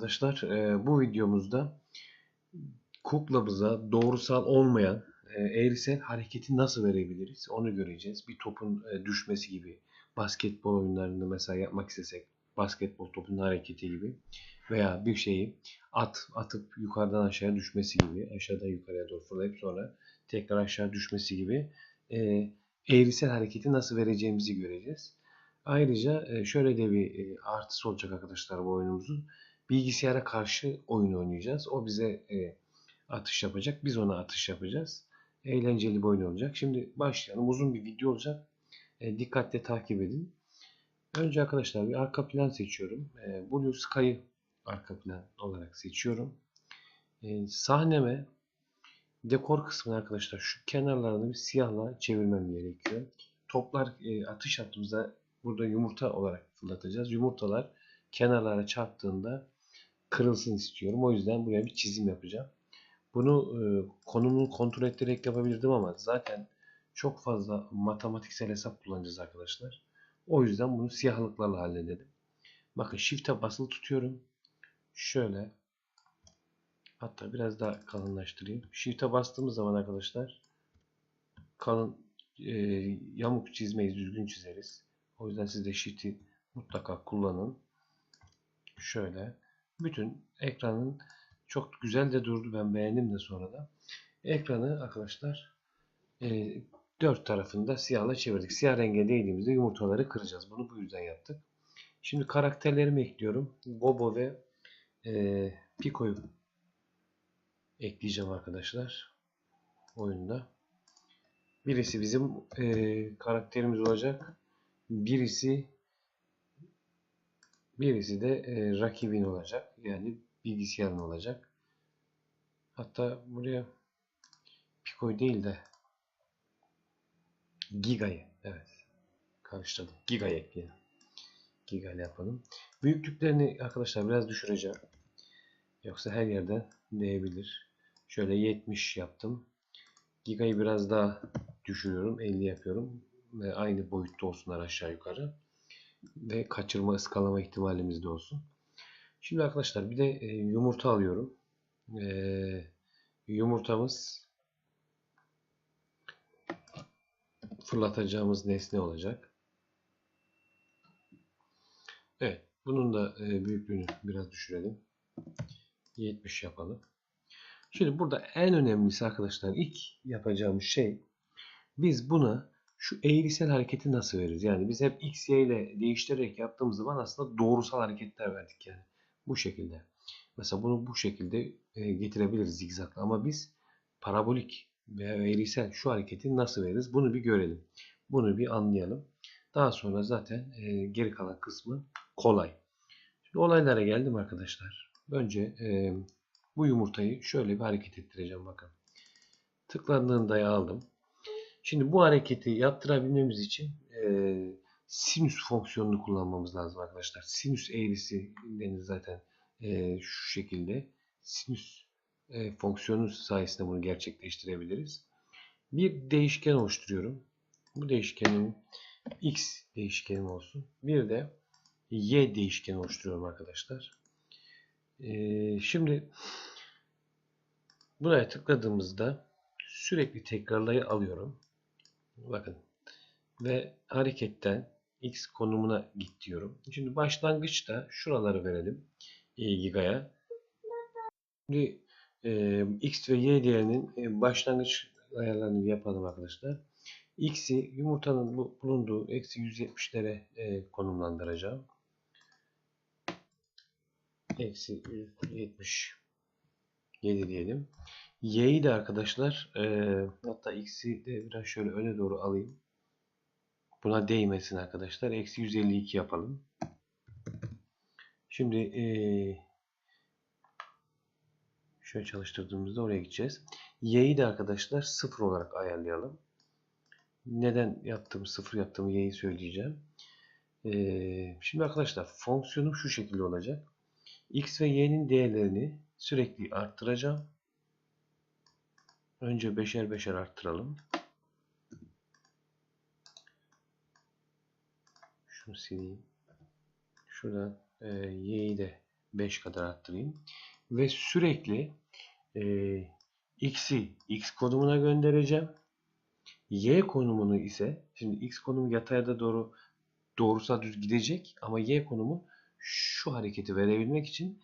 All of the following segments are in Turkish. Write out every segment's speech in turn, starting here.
Arkadaşlar bu videomuzda kuklamıza doğrusal olmayan eğrisel hareketi nasıl verebiliriz onu göreceğiz. Bir topun düşmesi gibi basketbol oyunlarında mesela yapmak istesek basketbol topunun hareketi gibi veya bir şeyi atıp yukarıdan aşağıya düşmesi gibi aşağıdan yukarıya doğru fırlayıp sonra tekrar aşağı düşmesi gibi eğrisel hareketi nasıl vereceğimizi göreceğiz. Ayrıca şöyle de bir artısı olacak arkadaşlar bu oyunumuzun. Bilgisayara karşı oyun oynayacağız. O bize atış yapacak. Biz ona atış yapacağız. Eğlenceli bir oyun olacak. Şimdi başlayalım. Uzun bir video olacak. Dikkatle takip edin. Önce arkadaşlar bir arka plan seçiyorum. Blue Sky'ı arka plan olarak seçiyorum. Sahneme dekor kısmını arkadaşlar şu kenarlarını bir siyahla çevirmem gerekiyor. Toplar atış yaptığımızda burada yumurta olarak fırlatacağız. Yumurtalar kenarlara çarptığında kırılsın istiyorum. O yüzden buraya bir çizim yapacağım. Bunu konumunu kontrol ettirerek yapabilirdim ama zaten çok fazla matematiksel hesap kullanacağız arkadaşlar. O yüzden bunu siyahlıklarla halledelim. Bakın Shift'e basılı tutuyorum. Şöyle hatta biraz daha kalınlaştırayım. Shift'e bastığımız zaman arkadaşlar kalın yamuk çizmeyiz, düzgün çizeriz. O yüzden siz de Shift'i mutlaka kullanın. Şöyle bütün ekranın çok güzel de durdu. Ben beğendim de sonra da. Ekranı arkadaşlar dört tarafında siyahla çevirdik. Siyah renge değdiğimizde yumurtaları kıracağız. Bunu bu yüzden yaptık. Şimdi karakterlerimi ekliyorum. Bobo ve Pico'yu ekleyeceğim arkadaşlar oyunda. Birisi bizim karakterimiz olacak. Birisi de rakibin olacak. Yani bilgisayarın olacak. Hatta buraya Pico'yu değil de Giga'yı, evet, karıştırdım. Giga'yı ekleyelim. Giga ile yapalım. Büyüklüklerini arkadaşlar biraz düşüreceğim. Yoksa her yerden değebilir. Şöyle 70 yaptım. Giga'yı biraz daha düşürüyorum. 50 yapıyorum. Ve aynı boyutta olsunlar aşağı yukarı. Ve kaçırma, ıskalama ihtimalimiz de olsun. Şimdi arkadaşlar bir de yumurta alıyorum. Yumurtamız fırlatacağımız nesne olacak. Evet. Bunun da büyüklüğünü biraz düşürelim. 70 yapalım. Şimdi burada en önemlisi arkadaşlar ilk yapacağımız şey biz buna şu eğrisel hareketi nasıl veririz? Yani biz hep x, y ile değiştirerek yaptığımız zaman aslında doğrusal hareketler verdik yani. Bu şekilde. Mesela bunu bu şekilde getirebiliriz zigzagla ama biz parabolik veya eğrisel şu hareketi nasıl veririz? Bunu bir görelim. Bunu bir anlayalım. Daha sonra zaten geri kalan kısmı kolay. Şimdi olaylara geldim arkadaşlar. Önce bu yumurtayı şöyle bir hareket ettireceğim bakın. Tıklandığında aldım. Şimdi bu hareketi yaptırabilmemiz için sinüs fonksiyonunu kullanmamız lazım arkadaşlar. Sinüs eğrisi denir zaten şu şekilde. Sinüs fonksiyonu sayesinde bunu gerçekleştirebiliriz. Bir değişken oluşturuyorum. Bu değişkenin x değişkenim olsun. Bir de y değişkeni oluşturuyorum arkadaşlar. Şimdi buraya tıkladığımızda sürekli tekrarlayı alıyorum. Bakın. Ve hareketten x konumuna git diyorum. Şimdi başlangıçta şuraları verelim. Giga'ya. Şimdi x ve y değerinin başlangıç ayarlarını yapalım arkadaşlar. X'i yumurtanın bulunduğu eksi 170'lere konumlandıracağım. Eksi 177 diyelim. Y'yi de arkadaşlar hatta x'i de biraz şöyle öne doğru alayım. Buna değmesin arkadaşlar. Eksi 152 yapalım. Şimdi şöyle çalıştırdığımızda oraya gideceğiz. Y'yi de arkadaşlar 0 olarak ayarlayalım. Neden yaptığım 0 yaptığımı y'yi söyleyeceğim. Şimdi arkadaşlar fonksiyonum şu şekilde olacak. X ve y'nin değerlerini sürekli arttıracağım. Önce beşer beşer arttıralım. Şunu sileyim. Şuradan y'yi de 5 kadar arttırayım. Ve sürekli x'i x konumuna göndereceğim. Y konumunu ise, şimdi x konumu yataya da doğrusal düz gidecek ama y konumu şu hareketi verebilmek için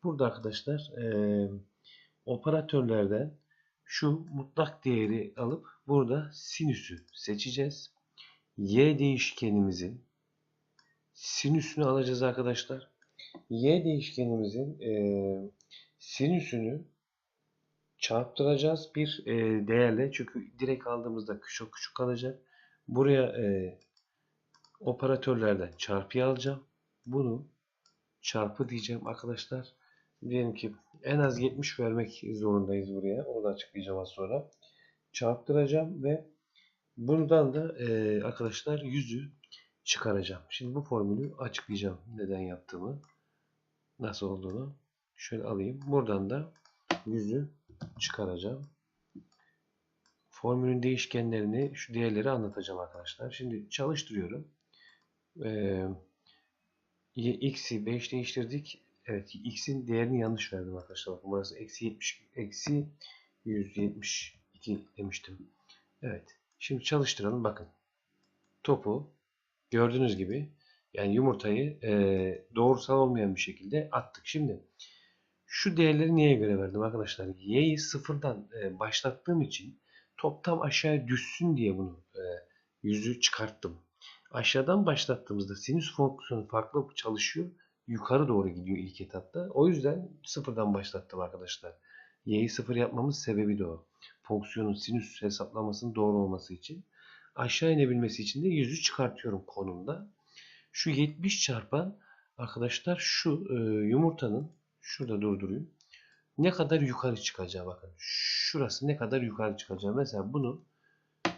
burada arkadaşlar operatörlerden şu mutlak değeri alıp burada sinüsü seçeceğiz. Y değişkenimizin sinüsünü alacağız arkadaşlar. Y değişkenimizin sinüsünü çarptıracağız bir değerle. Çünkü direkt aldığımızda küçük küçük kalacak. Buraya operatörlerden çarpıyı alacağım. Bunu çarpı diyeceğim arkadaşlar. Diyelim ki en az 70 vermek zorundayız buraya. Onu da açıklayacağım az sonra. Çarptıracağım ve bundan da arkadaşlar 100'ü çıkaracağım. Şimdi bu formülü açıklayacağım. Neden yaptığımı, nasıl olduğunu. Şöyle alayım. Buradan da 100'ü çıkaracağım. Formülün değişkenlerini, şu değerleri anlatacağım arkadaşlar. Şimdi çalıştırıyorum. X'i 5 değiştirdik. Evet, x'in değerini yanlış verdim arkadaşlar. Bakın burası eksi 70, eksi 172 demiştim. Evet. Şimdi çalıştıralım. Bakın. Topu gördüğünüz gibi, yani yumurtayı doğrusal olmayan bir şekilde attık. Şimdi şu değerleri niye göre verdim arkadaşlar? Y'yi sıfırdan başlattığım için top tam aşağıya düşsün diye bunu yüzü çıkarttım. Aşağıdan başlattığımızda sinüs fonksiyonu farklı çalışıyor. Yukarı doğru gidiyor ilk etapta. O yüzden sıfırdan başlattım arkadaşlar. Y'yi sıfır yapmamız sebebi de o. Fonksiyonun sinüs hesaplamasının doğru olması için. Aşağı inebilmesi için de yüzü çıkartıyorum konumda. Şu 70 çarpan arkadaşlar şu yumurtanın, şurada durdurayım, ne kadar yukarı çıkacağı, bakın. Şurası ne kadar yukarı çıkacağı. Mesela bunu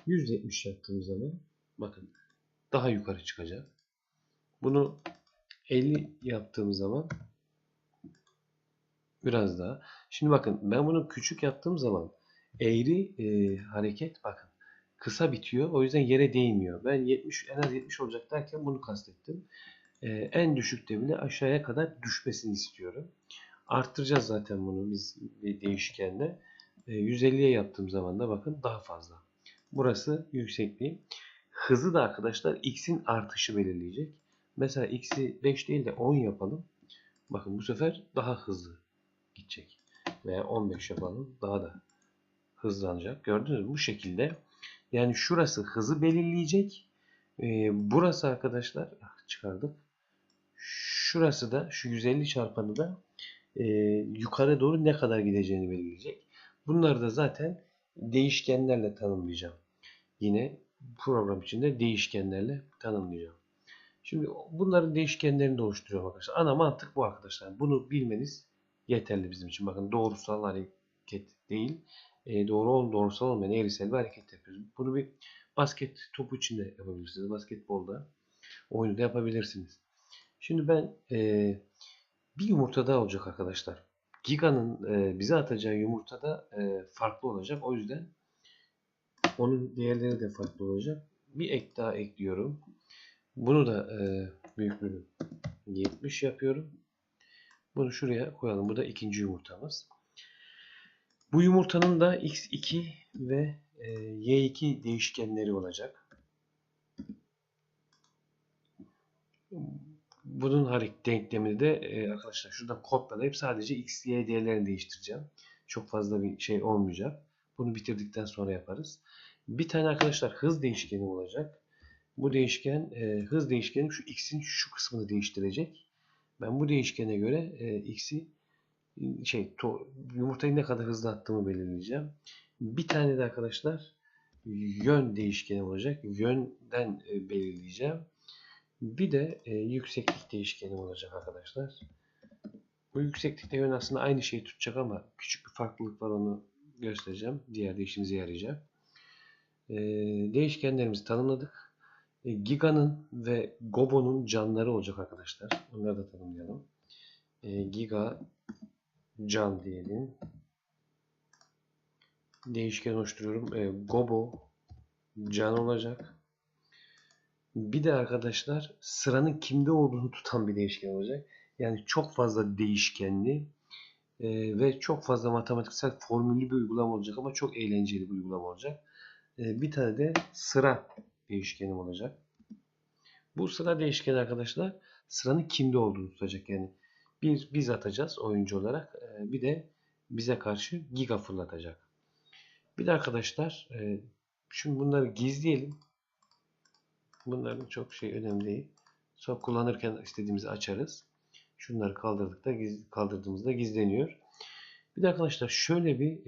170 yaptığım zaman bakın daha yukarı çıkacak. Bunu 50 yaptığım zaman biraz daha. Şimdi bakın ben bunu küçük yaptığım zaman eğri hareket, bakın, kısa bitiyor. O yüzden yere değmiyor. Ben 70, en az 70 olacak derken bunu kastettim. En düşükte bile aşağıya kadar düşmesini istiyorum. Arttıracağız zaten bunu biz bir değişkenle. 150'ye yaptığım zaman da bakın daha fazla. Burası yüksekliği. Hızı da arkadaşlar x'in artışı belirleyecek. Mesela x'i 5 değil de 10 yapalım. Bakın bu sefer daha hızlı gidecek. Veya 15 yapalım. Daha da hızlanacak. Gördünüz mü? Bu şekilde. Yani şurası hızı belirleyecek. Burası arkadaşlar çıkardık. Şurası da, şu 150 çarpanı da yukarı doğru ne kadar gideceğini belirleyecek. Bunları da zaten değişkenlerle tanımlayacağım. Yine program içinde değişkenlerle tanımlayacağım. Şimdi bunların değişkenlerini de oluşturuyorum arkadaşlar. Ana mantık bu arkadaşlar. Bunu bilmeniz yeterli bizim için. Bakın doğrusal hareket değil, doğrusal olmayan eğrisel bir hareket yapıyoruz. Bunu bir basket topu için de yapabilirsiniz. Basketbolda oyunu da yapabilirsiniz. Şimdi ben bir yumurta daha olacak arkadaşlar. Giga'nın bize atacağı yumurta da farklı olacak. O yüzden onun değerleri de farklı olacak. Bir ek daha ekliyorum. Bunu da büyüklüğünü 70 yapıyorum. Bunu şuraya koyalım. Bu da ikinci yumurtamız. Bu yumurtanın da x2 ve y2 değişkenleri olacak. Bunun denklemini de arkadaşlar şuradan kopyalayıp sadece x, y değerlerini değiştireceğim. Çok fazla bir şey olmayacak. Bunu bitirdikten sonra yaparız. Bir tane arkadaşlar hız değişkeni olacak. Bu değişken, hız değişkeni şu x'in şu kısmını değiştirecek. Ben bu değişkene göre x'i yumurtayı ne kadar hızlı attığımı belirleyeceğim. Bir tane de arkadaşlar yön değişkeni olacak. Yönden belirleyeceğim. Bir de yükseklik değişkeni olacak arkadaşlar. Bu yükseklikte yön aslında aynı şeyi tutacak ama küçük bir farklılık var, onu göstereceğim. Diğer de işimize yarayacak. Değişkenlerimizi tanımladık. Giga'nın ve Gobo'nun canları olacak arkadaşlar. Onları da tanımlayalım. Giga can diyelim. Değişken oluşturuyorum. Gobo can olacak. Bir de arkadaşlar sıranın kimde olduğunu tutan bir değişken olacak. Yani çok fazla değişkenli ve çok fazla matematiksel formüllü bir uygulama olacak ama çok eğlenceli bir uygulama olacak. Bir tane de sıra değişkenim olacak. Bu sıra değişkeni arkadaşlar sıranın kimde olduğunu tutacak. Yani biz atacağız oyuncu olarak. Bir de bize karşı giga fırlatacak. Bir de arkadaşlar şimdi bunları gizleyelim. Bunların çok önemli değil. Sonra kullanırken istediğimizi açarız. Şunları kaldırdığımızda gizleniyor. Bir de arkadaşlar şöyle bir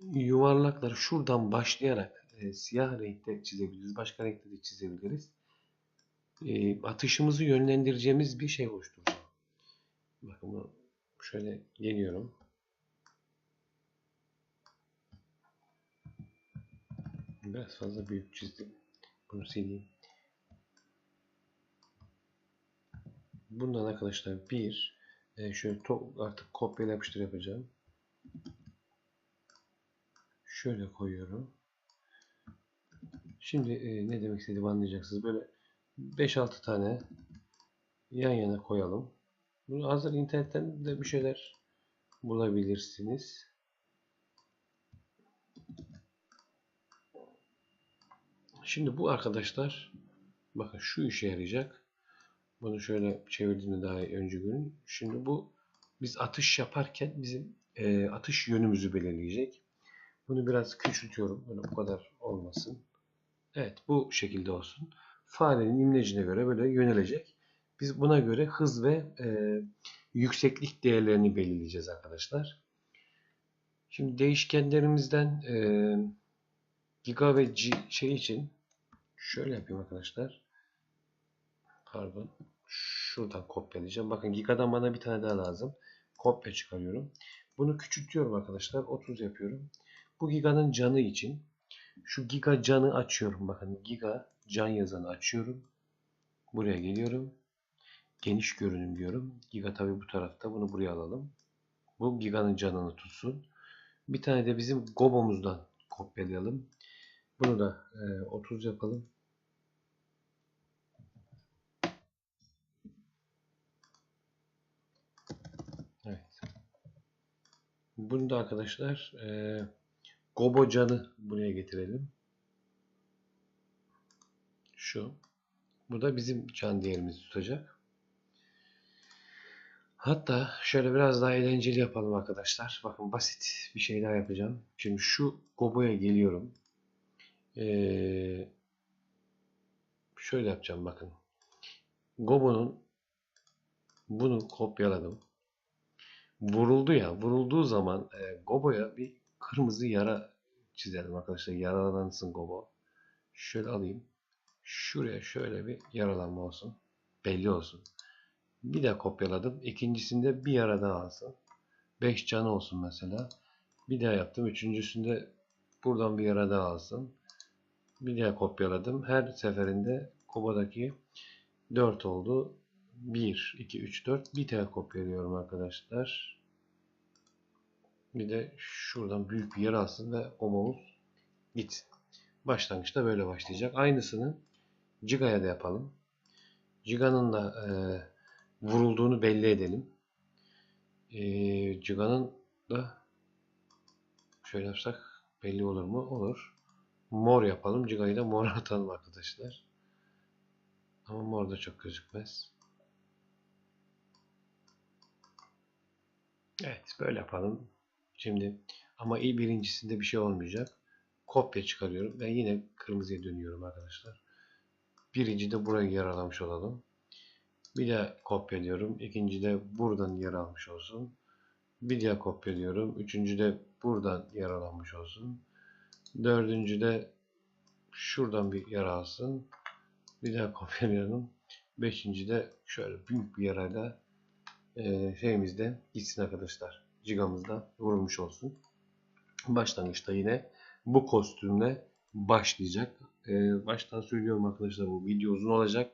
yuvarlakları şuradan başlayarak siyah renkte çizebiliriz. Başka renkte de çizebiliriz. Atışımızı yönlendireceğimiz bir şey oluşturacağım. Bakın bunu şöyle geliyorum. Biraz fazla büyük çizdim. Bunu sileyim. Bundan arkadaşlar şöyle artık kopyala yapıştır yapacağım. Şöyle koyuyorum. Şimdi ne demek istediğimi anlayacaksınız. Böyle 5-6 tane yan yana koyalım. Bunu hazır internetten de bir şeyler bulabilirsiniz. Şimdi bu arkadaşlar bakın şu işe yarayacak. Bunu şöyle çevirdiğimde daha iyi önce görün. Şimdi bu biz atış yaparken bizim atış yönümüzü belirleyecek. Bunu biraz küçültüyorum. Böyle bu kadar olmasın. Evet bu şekilde olsun. Farenin imlecine göre böyle yönelecek. Biz buna göre hız ve yükseklik değerlerini belirleyeceğiz arkadaşlar. Şimdi değişkenlerimizden giga ve şey için şöyle yapayım arkadaşlar. Pardon. Şuradan kopyalayacağım. Bakın gigadan bana bir tane daha lazım. Kopya çıkarıyorum. Bunu küçültüyorum arkadaşlar. 30 yapıyorum. Bu giganın canı için şu giga canı açıyorum. Bakın giga can yazanı açıyorum. Buraya geliyorum. Geniş görünüm diyorum. Giga tabi bu tarafta. Bunu buraya alalım. Bu giganın canını tutsun. Bir tane de bizim gobomuzdan kopyalayalım. Bunu da 30 yapalım. Evet. Bunu da arkadaşlar gobo canı buraya getirelim. Şu. Bu da bizim can değerimizi tutacak. Hatta şöyle biraz daha eğlenceli yapalım arkadaşlar. Bakın basit bir şey daha yapacağım. Şimdi şu goboya geliyorum. Şöyle yapacağım bakın. Gobo'nun bunu kopyaladım. Vuruldu ya. Vurulduğu zaman Gobo'ya bir kırmızı yara çizelim arkadaşlar. Yaralansın Gobo. Şöyle alayım. Şuraya şöyle bir yaralanma olsun. Belli olsun. Bir daha kopyaladım. İkincisinde bir yara daha alsın. 5 canı olsun mesela. Bir daha yaptım. Üçüncüsünde buradan bir yara daha alsın. Bir daha kopyaladım. Her seferinde Gobo'daki 4 oldu. 1, 2, 3, 4. Bir daha kopyalıyorum arkadaşlar. Bir de şuradan büyük bir yer alsın ve Gobomuz gitsin. Başlangıçta böyle başlayacak. Aynısını Ciga'ya da yapalım. Ciga'nın da vurulduğunu belli edelim. Ciga'nın da şöyle yapsak belli olur mu? Olur. Mor yapalım. Ciga'yı da mor atalım arkadaşlar. Ama mor da çok gözükmez. Evet böyle yapalım. Şimdi ama birincisinde bir şey olmayacak. Kopya çıkarıyorum. Ben yine kırmızıya dönüyorum arkadaşlar. Birinci de burayı yaralamış olalım. Bir daha kopyalıyorum. İkinci de buradan yer almış olsun. Bir daha kopyalıyorum. Üçüncü de buradan yaralanmış olsun. Dördüncü de şuradan bir yara alsın. Bir daha kopyalıyorum. Beşinci de şöyle büyük bir yarayla şeyimizde gitsin arkadaşlar. Cigamızda vurulmuş olsun. Başlangıçta yine bu kostümle başlayacak. Baştan söylüyorum arkadaşlar bu video uzun olacak.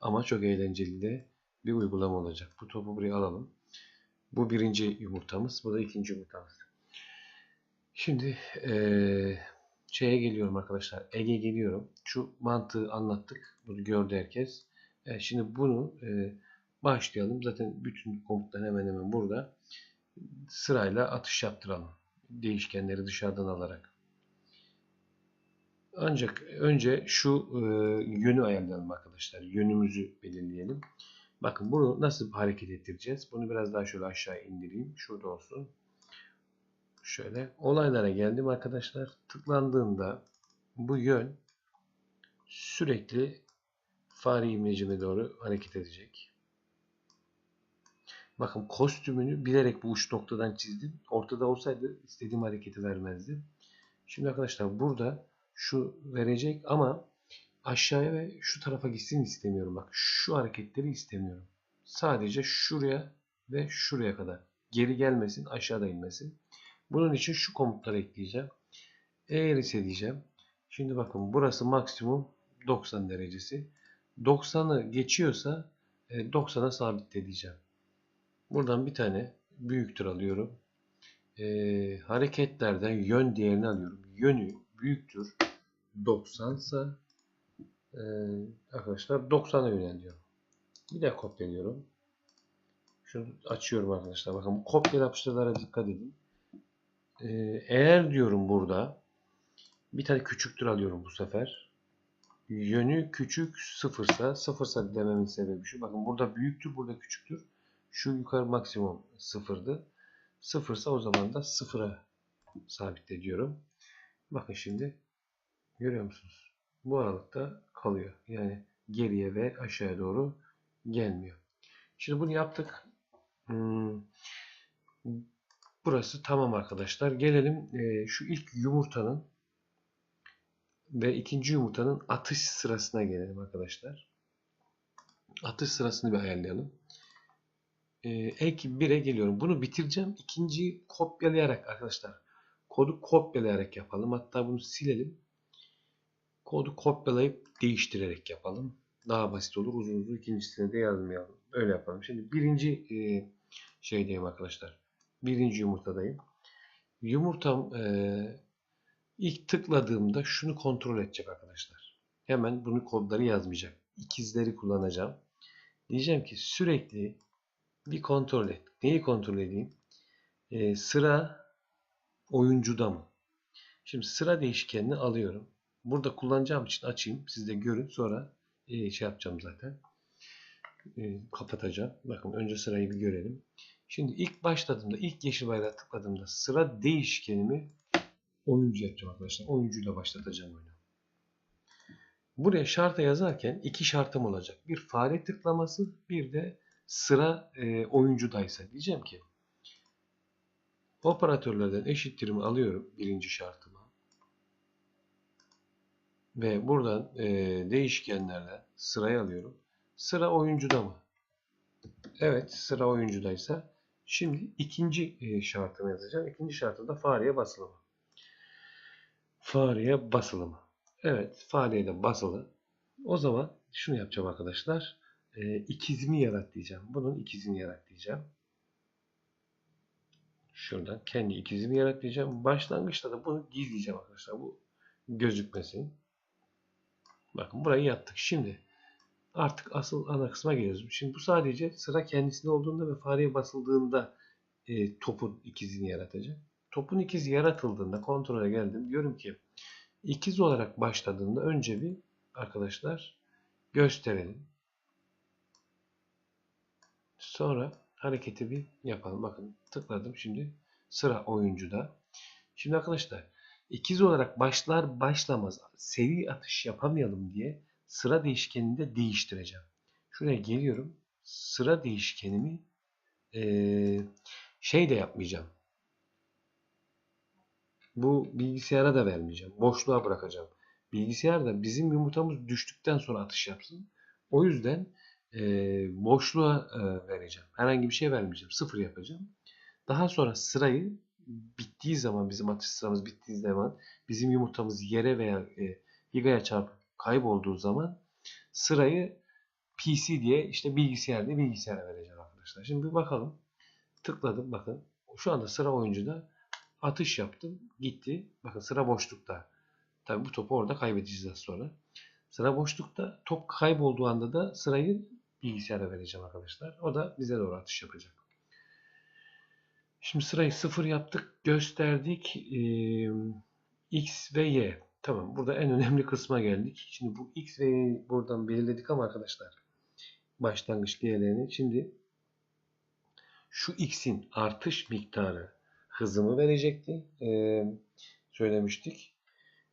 Ama çok eğlenceli de bir uygulama olacak. Bu topu buraya alalım. Bu birinci yumurtamız. Bu da ikinci yumurtamız. Şimdi şeye geliyorum arkadaşlar. Ege geliyorum. Şu mantığı anlattık. Bunu gördü herkes. Evet, şimdi bunu başlayalım. Zaten bütün komutlar hemen hemen burada. Sırayla atış yaptıralım. Değişkenleri dışarıdan alarak. Ancak önce şu yönü ayarlayalım arkadaşlar. Yönümüzü belirleyelim. Bakın bunu nasıl hareket ettireceğiz? Bunu biraz daha şöyle aşağı indireyim. Şurada olsun. Şöyle olaylara geldim arkadaşlar. Tıklandığında bu yön sürekli fare imlecime doğru hareket edecek. Bakın kostümünü bilerek bu uç noktadan çizdim. Ortada olsaydı istediğim hareketi vermezdi. Şimdi arkadaşlar burada şu verecek ama aşağıya ve şu tarafa gitsin istemiyorum. Bak şu hareketleri istemiyorum. Sadece şuraya ve şuraya kadar. Geri gelmesin, aşağıda inmesin. Bunun için şu komutları ekleyeceğim. Eğrisi diyeceğim. Şimdi bakın burası maksimum 90 derecesi. 90'ı geçiyorsa 90'a sabitle diyeceğim. Buradan bir tane büyüktür alıyorum. Hareketlerden yön değerini alıyorum. Yönü büyüktür 90 ise arkadaşlar 90'a yöneliyorum. Bir de kopyalıyorum. Şunu açıyorum arkadaşlar. Bakın bu kopya yapıştırılara dikkat edin. Eğer diyorum burada bir tane küçüktür alıyorum bu sefer. Yönü küçük sıfırsa dememin sebebi şu. Bakın burada büyüktür, burada küçüktür. Şu yukarı maksimum sıfırdı. Sıfırsa o zaman da sıfıra sabitle diyorum. Bakın şimdi görüyor musunuz? Bu aralıkta kalıyor. Yani geriye ve aşağıya doğru gelmiyor. Şimdi bunu yaptık. Burası tamam arkadaşlar. Gelelim şu ilk yumurtanın ve ikinci yumurtanın atış sırasına gelelim arkadaşlar. Atış sırasını bir ayarlayalım. Ek 1'e geliyorum. Bunu bitireceğim. İkinciyi kopyalayarak arkadaşlar. Kodu kopyalayarak yapalım. Hatta bunu silelim. Kodu kopyalayıp değiştirerek yapalım. Daha basit olur. Uzun uzun ikincisine de yazmayalım. Öyle yapalım. Şimdi birinci şeydeyim arkadaşlar. Birinci yumurtadayım. Yumurtam ilk tıkladığımda şunu kontrol edecek arkadaşlar. Hemen bunu kodları yazmayacak. İkizleri kullanacağım. Diyeceğim ki sürekli bir kontrol et. Neyi kontrol edeyim? Sıra oyuncuda mı? Şimdi sıra değişkenini alıyorum. Burada kullanacağım için açayım. Siz de görün. Sonra şey yapacağım zaten. Kapatacağım. Bakın önce sırayı bir görelim. Şimdi ilk başladığımda, ilk yeşil bayrağı tıkladığımda sıra değişkenimi oyuncu yapacağım arkadaşlar. Oyuncuyla başlatacağım oyunu. Buraya şarta yazarken iki şartım olacak. Bir fare tıklaması, bir de sıra oyuncudaysa. Diyeceğim ki operatörlerden eşittirimi alıyorum birinci şartıma. Ve buradan değişkenlerle sırayı alıyorum. Sıra oyuncuda mı? Evet, sıra oyuncudaysa. Şimdi ikinci şartını yazacağım. İkinci şartı da fareye basılı mı? Fareye basılı mı? Evet, fareye de basılı. O zaman şunu yapacağım arkadaşlar. İkizimi yarat diyeceğim. Bunun ikizini yarat diyeceğim. Şuradan kendi ikizimi yarat diyeceğim. Başlangıçta da bunu gizleyeceğim arkadaşlar. Bu gözükmesin. Bakın burayı yaptık. Şimdi artık asıl ana kısma geliyoruz. Şimdi bu sadece sıra kendisinde olduğunda ve fareye basıldığında topun ikizini yaratacak. Topun ikizi yaratıldığında kontrole geldim. Diyorum ki ikiz olarak başladığında önce bir arkadaşlar gösterelim. Sonra hareketi bir yapalım. Bakın tıkladım. Şimdi sıra oyuncuda. Şimdi arkadaşlar ikiz olarak başlar başlamaz seri atış yapamayalım diye sıra değişkenini de değiştireceğim. Şuraya geliyorum. Sıra değişkenimi şey de yapmayacağım. Bu bilgisayara da vermeyeceğim. Boşluğa bırakacağım. Bilgisayar da bizim yumurtamız düştükten sonra atış yapsın. O yüzden boşluğa vereceğim. Herhangi bir şey vermeyeceğim. Sıfır yapacağım. Daha sonra sırayı bittiği zaman bizim atış sıramız bittiği zaman bizim yumurtamız yere veya higaya çarpıp kaybolduğu zaman sırayı PC diye işte bilgisayar diye bilgisayara vereceğim arkadaşlar. Şimdi bir bakalım. Tıkladım bakın. Şu anda sıra oyuncuda atış yaptım. Gitti. Bakın sıra boşlukta. Tabi bu topu orada kaybedeceğiz sonra. Sıra boşlukta, top kaybolduğu anda da sırayı bilgisayara vereceğim arkadaşlar. O da bize doğru atış yapacak. Şimdi sırayı 0 yaptık, gösterdik. X ve Y. Tamam, burada en önemli kısma geldik. Şimdi bu X ve Y'yi buradan belirledik ama arkadaşlar, başlangıç değerlerini. Şimdi şu X'in artış miktarı hızımı verecekti. Söylemiştik.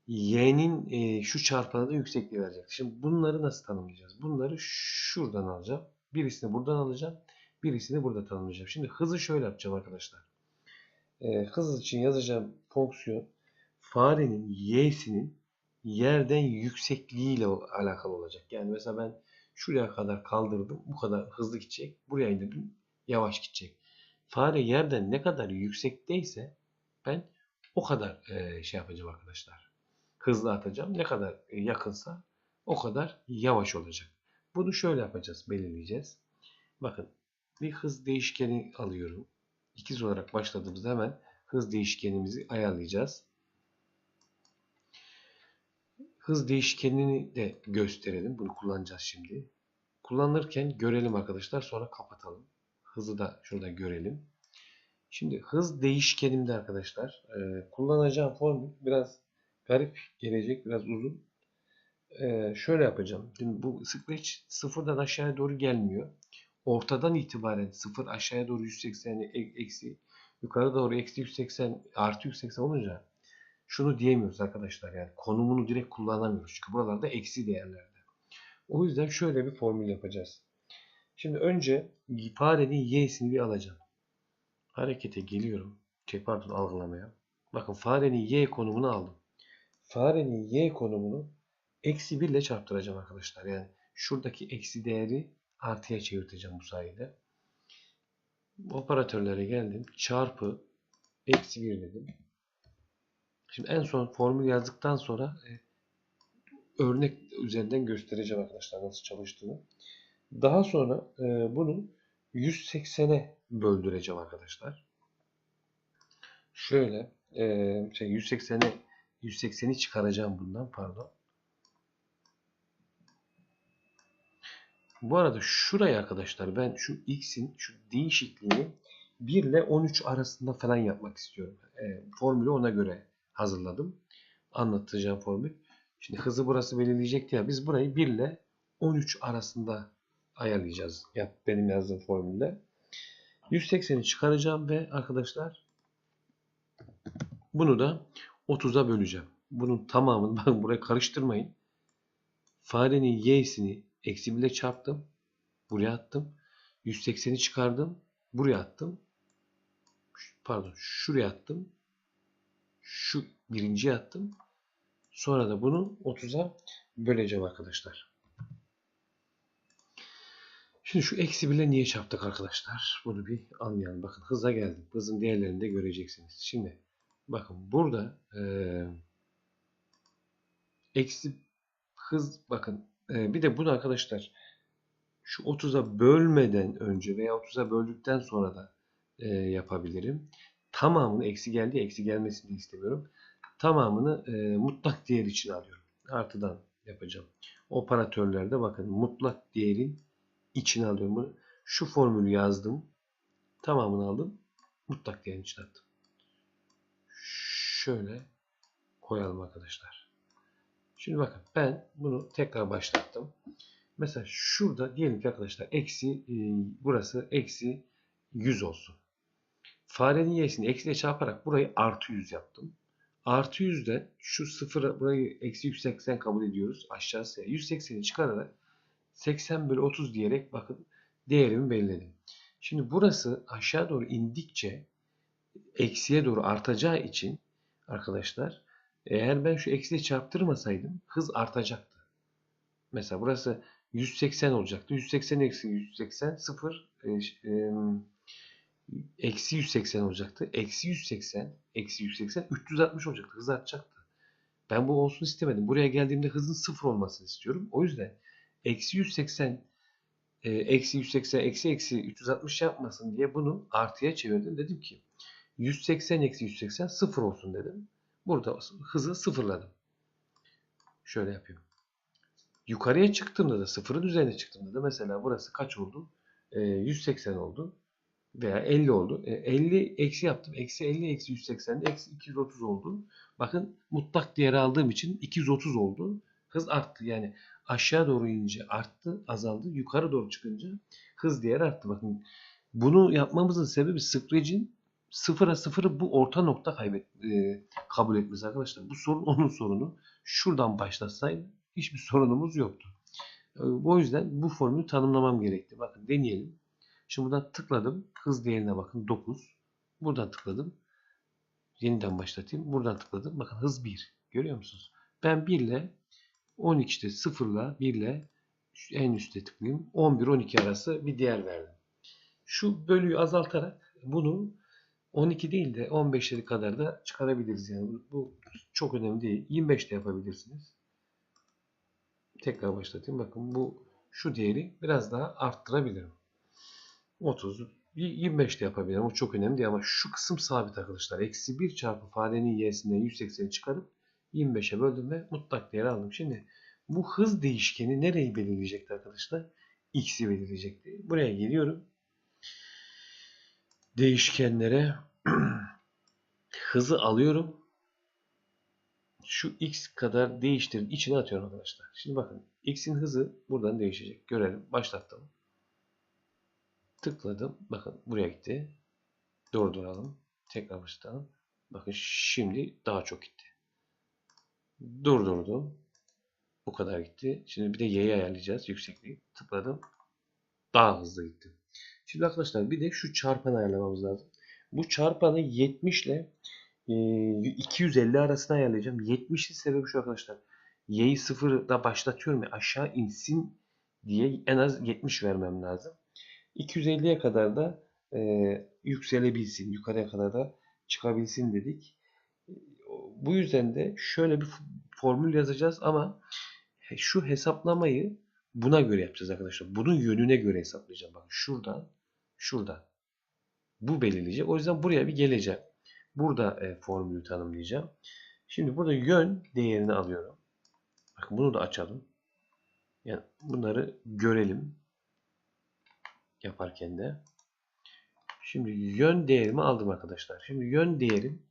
Y'nin şu çarpanı da yüksekliği verecekti. Şimdi bunları nasıl tanımlayacağız? Bunları şuradan alacağım. Birisini buradan alacağım. Birisini burada tanımlayacağım. Şimdi hızı şöyle yapacağım arkadaşlar. Hız için yazacağım fonksiyon farenin y'sinin yerden yüksekliğiyle alakalı olacak. Yani mesela ben şuraya kadar kaldırdım. Bu kadar hızlı gidecek. Buraya indirdim. Yavaş gidecek. Fare yerden ne kadar yüksekteyse ben o kadar şey yapacağım arkadaşlar. Hızlı atacağım. Ne kadar yakınsa o kadar yavaş olacak. Bunu şöyle yapacağız. Belirleyeceğiz. Bakın, bir hız değişkeni alıyorum. İkiz olarak başladığımızda hemen hız değişkenimizi ayarlayacağız. Hız değişkenini de gösterelim. Bunu kullanacağız şimdi. Kullanırken görelim arkadaşlar. Sonra kapatalım. Hızı da şurada görelim. Şimdi hız değişkenimde arkadaşlar kullanacağım formül biraz garip gelecek. Biraz uzun. Şöyle yapacağım. Şimdi bu Scratch sıfırdan aşağıya doğru gelmiyor. Ortadan itibaren 0 aşağıya doğru 180 eksi yukarı doğru eksi 180 artı 180 olunca şunu diyemiyoruz arkadaşlar, yani konumunu direkt kullanamıyoruz. Çünkü buralarda eksi değerlerde. O yüzden şöyle bir formül yapacağız. Şimdi önce farenin y'sini bir alacağım. Harekete geliyorum. Pardon, algılamaya. Bakın, farenin y konumunu aldım. Farenin y konumunu eksi 1 ile çarptıracağım arkadaşlar. Yani şuradaki eksi değeri artıya çevirteceğim bu sayede. Operatörlere geldim. Çarpı eksi 1 dedim. Şimdi en son formül yazdıktan sonra örnek üzerinden göstereceğim arkadaşlar nasıl çalıştığını. Daha sonra bunu 180'e böldüreceğim arkadaşlar. Şöyle 180'i çıkaracağım bundan, pardon. Bu arada şuraya arkadaşlar ben şu x'in şu değişikliğini 1 ile 13 arasında falan yapmak istiyorum. Formülü ona göre hazırladım. Anlatacağım formül. Şimdi hızı burası belirleyecekti ya. Biz burayı 1 ile 13 arasında ayarlayacağız. Benim yazdığım formülle. 180'i çıkaracağım ve arkadaşlar bunu da 30'a böleceğim. Bunun tamamını, bakın buraya karıştırmayın. Farenin y'sini eksi 1 ile çarptım. Buraya attım. 180'i çıkardım. Buraya attım. Pardon, şuraya attım. Şu birinciye attım. Sonra da bunu 30'a böleceğim arkadaşlar. Şimdi şu eksi 1 ile niye çarptık arkadaşlar? Bunu bir anlayalım. Bakın, hıza geldim. Hızın değerlerini de göreceksiniz. Şimdi bakın burada eksi hız, bakın bir de bunu arkadaşlar şu 30'a bölmeden önce veya 30'a böldükten sonra da yapabilirim. Tamamını, eksi geldi, eksi gelmesini istemiyorum. Tamamını mutlak değer için alıyorum. Artıdan yapacağım. Operatörlerde bakın, mutlak değerin içine alıyorum bunu. Şu formülü yazdım. Tamamını aldım. Mutlak değerin içine attım. Şöyle koyalım arkadaşlar. Şimdi bakın, ben bunu tekrar başlattım. Mesela şurada diyelim ki arkadaşlar burası eksi 100 olsun. Farenin y'sini eksiyle çarparak burayı artı 100 yaptım. Artı 100'de şu sıfıra, burayı eksi 180 kabul ediyoruz. Aşağıya 180'i çıkararak 80 bölü 30 diyerek bakın değerimi belirledim. Şimdi burası aşağı doğru indikçe eksiye doğru artacağı için arkadaşlar, eğer ben şu eksiyle çarptırmasaydım hız artacaktı. Mesela burası 180 olacaktı. 180 eksi 180 0 eksi 180 olacaktı. Eksi 180 eksi 180 360 olacaktı. Hız artacaktı. Ben bu olsun istemedim. Buraya geldiğimde hızın 0 olmasını istiyorum. O yüzden eksi 180 eksi 180 eksi 360 yapmasın diye bunu artıya çevirdim. Dedim ki 180 eksi 180 0 olsun dedim. Burada hızı sıfırladım. Şöyle yapıyorum. Yukarıya çıktığımda da sıfırın üzerine çıktığımda da mesela burası kaç oldu? 180 oldu. Veya 50 oldu. 50 eksi yaptım. Eksi 50 eksi 180 eksi 230 oldu. Bakın mutlak değeri aldığım için 230 oldu. Hız arttı. Yani aşağı doğru inince arttı, azaldı. Yukarı doğru çıkınca hız değeri arttı. Bakın bunu yapmamızın sebebi Scratch'in sıfıra sıfırı bu orta nokta kabul etmesi arkadaşlar. Bu sorun onun sorunu. Şuradan başlasaydı hiçbir sorunumuz yoktu. O yüzden bu formülü tanımlamam gerekti. Bakın deneyelim. Şimdi buradan tıkladım. Hız değerine bakın 9. Buradan tıkladım. Yeniden başlatayım. Buradan tıkladım. Bakın hız 1. Görüyor musunuz? Ben 1 ile 12'de 0 ile 1 ile en üstte tıklayayım. 11-12 arası bir değer verdim. Şu bölüyü azaltarak bunu 12 değil de 15'leri kadar da çıkarabiliriz. Yani bu çok önemli değil. 25 de yapabilirsiniz. Tekrar başlatayım. Bakın bu şu değeri biraz daha arttırabilirim. 30, 25 de yapabilirim. O çok önemli değil ama şu kısım sabit arkadaşlar. Eksi 1 çarpı farenin y'sinden 180'i çıkarıp 25'e böldüm ve mutlak değeri aldım. Şimdi bu hız değişkeni nereyi belirleyecekti arkadaşlar? X'i belirleyecekti. Buraya geliyorum. Değişkenlere hızı alıyorum. Şu x kadar değiştirip içine atıyorum arkadaşlar. Şimdi bakın x'in hızı buradan değişecek. Görelim. Başlattım. Tıkladım. Bakın buraya gitti. Durduralım. Tekrar başlatalım. Bakın şimdi daha çok gitti. Durdurdum. Bu kadar gitti. Şimdi bir de y'yi ayarlayacağız. Yüksekliği. Tıkladım. Daha hızlı gitti. Şimdi arkadaşlar bir de şu çarpanı ayarlamamız lazım. Bu çarpanı 70 ile 250 arasına ayarlayacağım. 70'in sebebi şu arkadaşlar. Y'yi sıfırda başlatıyorum ya aşağı insin diye en az 70 vermem lazım. 250'ye kadar da yükselebilsin. Yukarıya kadar da çıkabilsin dedik. Bu yüzden de şöyle bir formül yazacağız ama şu hesaplamayı buna göre yapacağız arkadaşlar. Bunun yönüne göre hesaplayacağım. Bak şuradan, şuradan. Bu belirleyecek. O yüzden buraya bir geleceğim. Burada formülü tanımlayacağım. Şimdi burada yön değerini alıyorum. Bakın bunu da açalım. Yani bunları görelim yaparken de. Şimdi yön değerimi aldım arkadaşlar. Şimdi yön değerim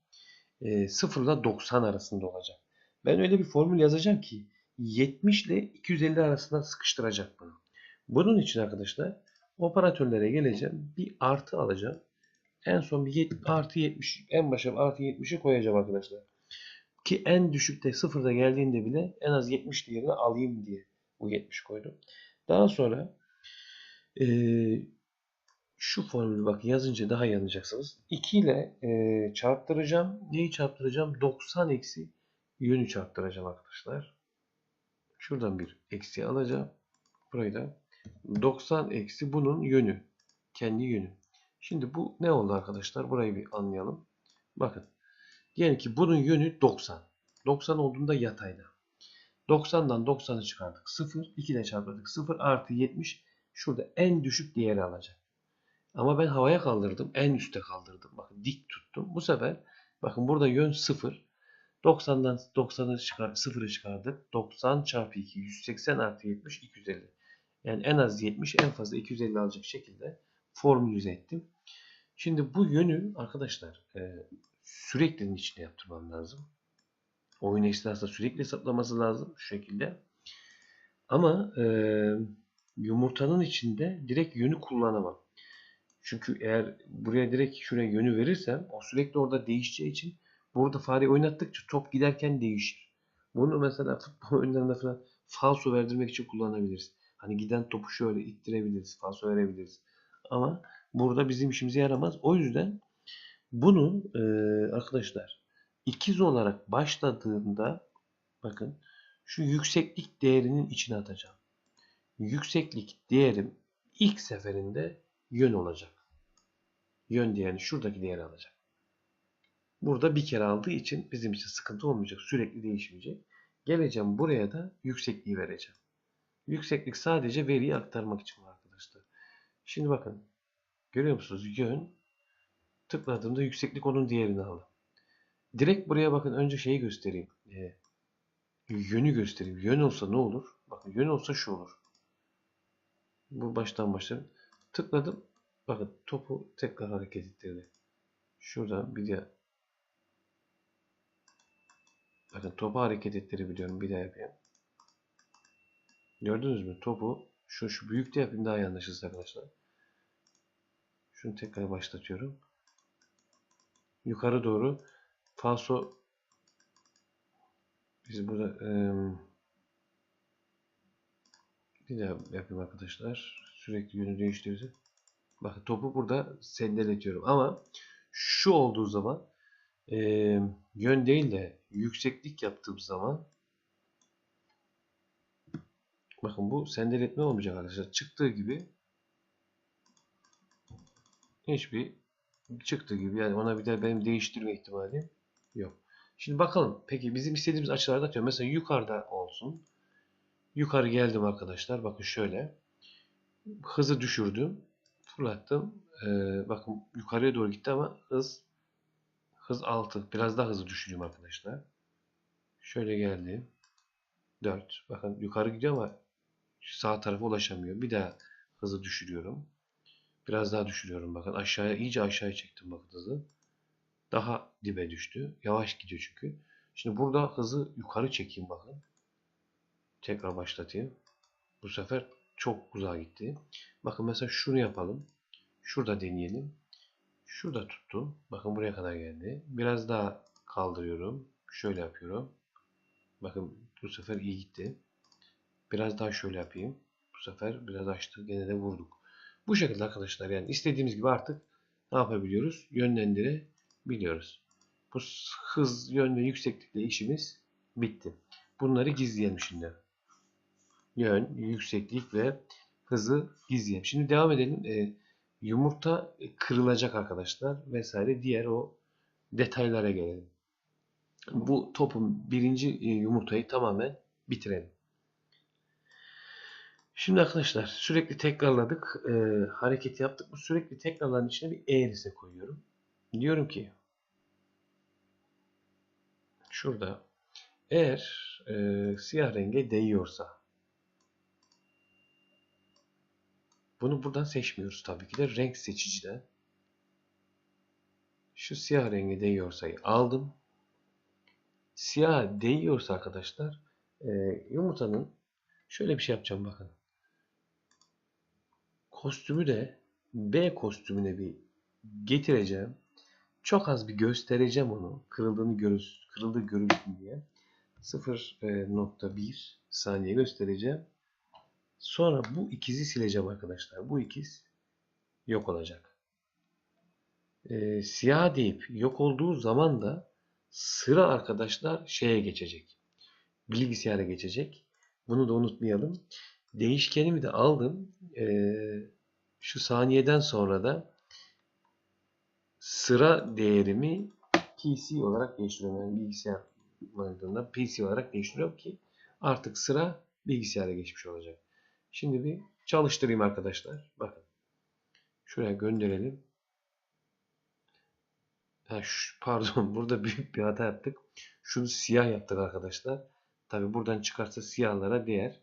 0 ile 90 arasında olacak. Ben öyle bir formül yazacağım ki 70 ile 250 arasında sıkıştıracak bunu. Bunun için arkadaşlar operatörlere geleceğim. Bir artı alacağım. En son bir artı 70 en başa artı 70'i koyacağım arkadaşlar. Ki en düşükte sıfırda geldiğinde bile en az 70 değerini alayım diye bu 70 koydum. Daha sonra şu formülü bak yazınca daha iyi anlayacaksınız. 2 ile çarptıracağım. Neyi çarptıracağım? 90 eksi yönü çarptıracağım arkadaşlar. Şuradan bir eksi alacağım. Burayı da 90 eksi bunun yönü. Kendi yönü. Şimdi bu ne oldu arkadaşlar? Burayı bir anlayalım. Bakın. Diyelim ki bunun yönü 90. 90 olduğunda yatayda. 90'dan 90'ı çıkardık. 0. 2 ile çarptık. 0 artı 70. Şurada en düşük değeri alacak. Ama ben havaya kaldırdım. En üste kaldırdım. Bakın dik tuttum. Bu sefer bakın burada yön 0. 90'dan 90'ı çıkar, 0'ı çıkardık. 90 çarpı 2 180 artı 70 250. Yani en az 70 en fazla 250 alacak şekilde formülize ettim. Şimdi bu yönü arkadaşlar süreklinin içinde yaptırmam lazım. Oyun esnasında sürekli hesaplaması lazım şu şekilde. Ama yumurtanın içinde direkt yönü kullanamam. Çünkü eğer buraya direkt şuraya yönü verirsem o sürekli orada değişeceği için burada fareyi oynattıkça top giderken değişir. Bunu mesela futbol oyunlarında falan falso verdirmek için kullanabiliriz. Hani giden topu şöyle ittirebiliriz, falso verebiliriz. Ama burada bizim işimize yaramaz. O yüzden bunu arkadaşlar ikiz olarak başladığında bakın şu yükseklik değerinin içine atacağım. Yükseklik değerim ilk seferinde yön olacak. Yön değerini şuradaki değeri alacak. Burada bir kere aldığı için bizim için sıkıntı olmayacak. Sürekli değişmeyecek. Geleceğim buraya da yüksekliği vereceğim. Yükseklik sadece veriyi aktarmak için var arkadaşlar. Şimdi bakın. Görüyor musunuz? Yön. Tıkladığımda yükseklik onun değerini aldı. Direkt buraya bakın. Önce şeyi göstereyim. Yönü göstereyim. Yön olsa ne olur? Bakın yön olsa şu olur. Bu baştan başlarım. Tıkladım. Bakın topu tekrar hareket ettirdi. Şuradan bir de bakın topu hareket ettirebiliyorum. Bir daha yapayım. Gördünüz mü? Topu şu büyükte yapayım, daha iyi anlaşılır arkadaşlar. Şunu tekrar başlatıyorum. Yukarı doğru falso, biz burada bir daha yapayım arkadaşlar. Sürekli yönü değiştirdi. Bakın topu burada sendeletiyorum ama şu olduğu zaman yön değil de yükseklik yaptığım zaman bakın bu sendeletme olmayacak arkadaşlar. Çıktığı gibi hiçbir çıktığı gibi, yani ona bir de benim değiştirme ihtimalim yok. Şimdi bakalım. Peki bizim istediğimiz açılarda atıyorum. Mesela yukarıda olsun. Yukarı geldim arkadaşlar. Bakın şöyle. Hızı düşürdüm. Fırlattım. Bakın yukarıya doğru gitti ama hız 6. Biraz daha hızı düşüreyim arkadaşlar. Şöyle geldim. 4. Bakın yukarı gidiyor ama sağ tarafa ulaşamıyor. Bir daha hızı düşürüyorum. Biraz daha düşürüyorum. Bakın aşağıya, iyice aşağıya çektim bakın hızı. Daha dibe düştü. Yavaş gidiyor çünkü. Şimdi burada hızı yukarı çekeyim bakın. Tekrar başlatayım. Bu sefer çok uzağa gitti. Bakın mesela şunu yapalım. Şurada deneyelim. Şurada tuttum. Bakın buraya kadar geldi. Biraz daha kaldırıyorum. Şöyle yapıyorum. Bakın bu sefer iyi gitti. Biraz daha şöyle yapayım. Bu sefer biraz açtı. Gene de vurduk. Bu şekilde arkadaşlar, yani istediğimiz gibi artık ne yapabiliyoruz? Yönlendirebiliyoruz. Bu hız, yön ve yükseklikle işimiz bitti. Bunları gizleyelim şimdi. Yön, yükseklik ve hızı gizleyelim. Şimdi devam edelim. Yumurta kırılacak arkadaşlar vesaire, diğer o detaylara gelelim. Bu topun birinci yumurtayı tamamen bitirelim. Şimdi arkadaşlar sürekli tekrarladık. Hareket yaptık. Bu sürekli tekrarların içine bir eğrisi koyuyorum. Diyorum ki şurada eğer siyah renge değiyorsa, bunu buradan seçmiyoruz tabii ki de, renk seçiciden şu siyah renge değiyorsa'yı aldım. Siyah değiyorsa arkadaşlar yumurtanın şöyle bir şey yapacağım bakın. Kostümü de B kostümüne bir getireceğim. Çok az bir göstereceğim onu. Kırıldığı görülsün diye. 0.1 saniye göstereceğim. Sonra bu ikizi sileceğim arkadaşlar. Bu ikiz yok olacak. Siyah deyip yok olduğu zaman da sıra arkadaşlar şeye geçecek. Bilgisayara geçecek. Bunu da unutmayalım. Değişkenimi de aldım. Şu saniyeden sonra da sıra değerimi PC olarak değiştiriyorum. Yani bilgisayar mantığında PC olarak değiştiriyorum ki artık sıra bilgisayara geçmiş olacak. Şimdi bir çalıştırayım arkadaşlar. Bakın. Şuraya gönderelim. Pardon, burada büyük bir hata yaptık. Şunu siyah yaptık arkadaşlar. Tabi buradan çıkarsa siyahlara değer.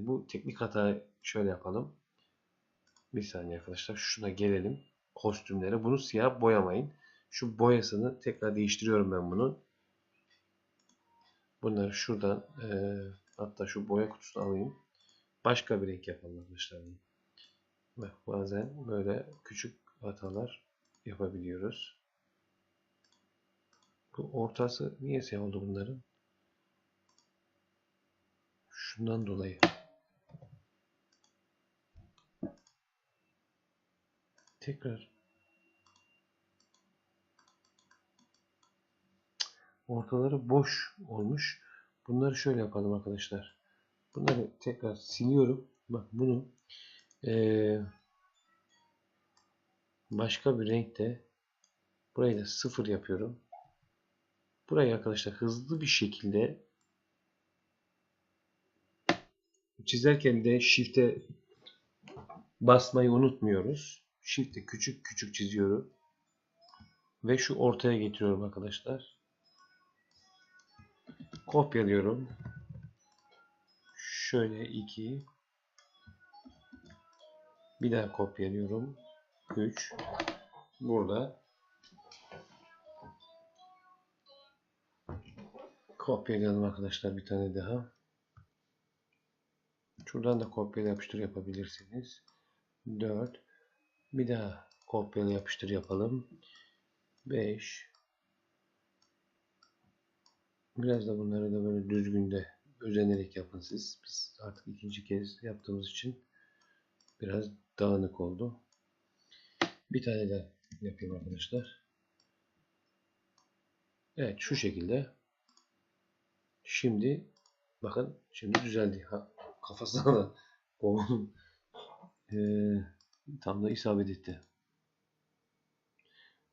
Bu teknik hata, şöyle yapalım. Bir saniye arkadaşlar. Şuna gelelim. Kostümlere. Bunu siyah boyamayın. Şu boyasını tekrar değiştiriyorum ben bunu. Bunları şuradan hatta şu boya kutusunu alayım. Başka bir renk yapalım arkadaşlar. Bak, bazen böyle küçük hatalar yapabiliyoruz. Bu ortası niye siyah oldu bunların? Şundan dolayı. Tekrar ortaları boş olmuş. Bunları şöyle yapalım arkadaşlar. Bunları tekrar siliyorum. Bak bunu başka bir renkte, burayı da 0 yapıyorum. Burayı arkadaşlar hızlı bir şekilde çizerken de Shift'e basmayı unutmuyoruz. Shift'e küçük küçük çiziyorum. Ve şu ortaya getiriyorum arkadaşlar. Kopyalıyorum. Şöyle 2. Bir daha kopyalıyorum. 3. Burada kopyalayalım arkadaşlar bir tane daha. Şuradan da kopyala yapıştır yapabilirsiniz. 4. Bir daha kopyala yapıştır yapalım. 5. Biraz da bunları da böyle düzgün de özenerek yapın siz. Biz artık ikinci kez yaptığımız için biraz dağınık oldu. Bir tane daha yapayım arkadaşlar. Evet, şu şekilde. Şimdi bakın, şimdi düzeldi. Kafasına da tam da isabet etti.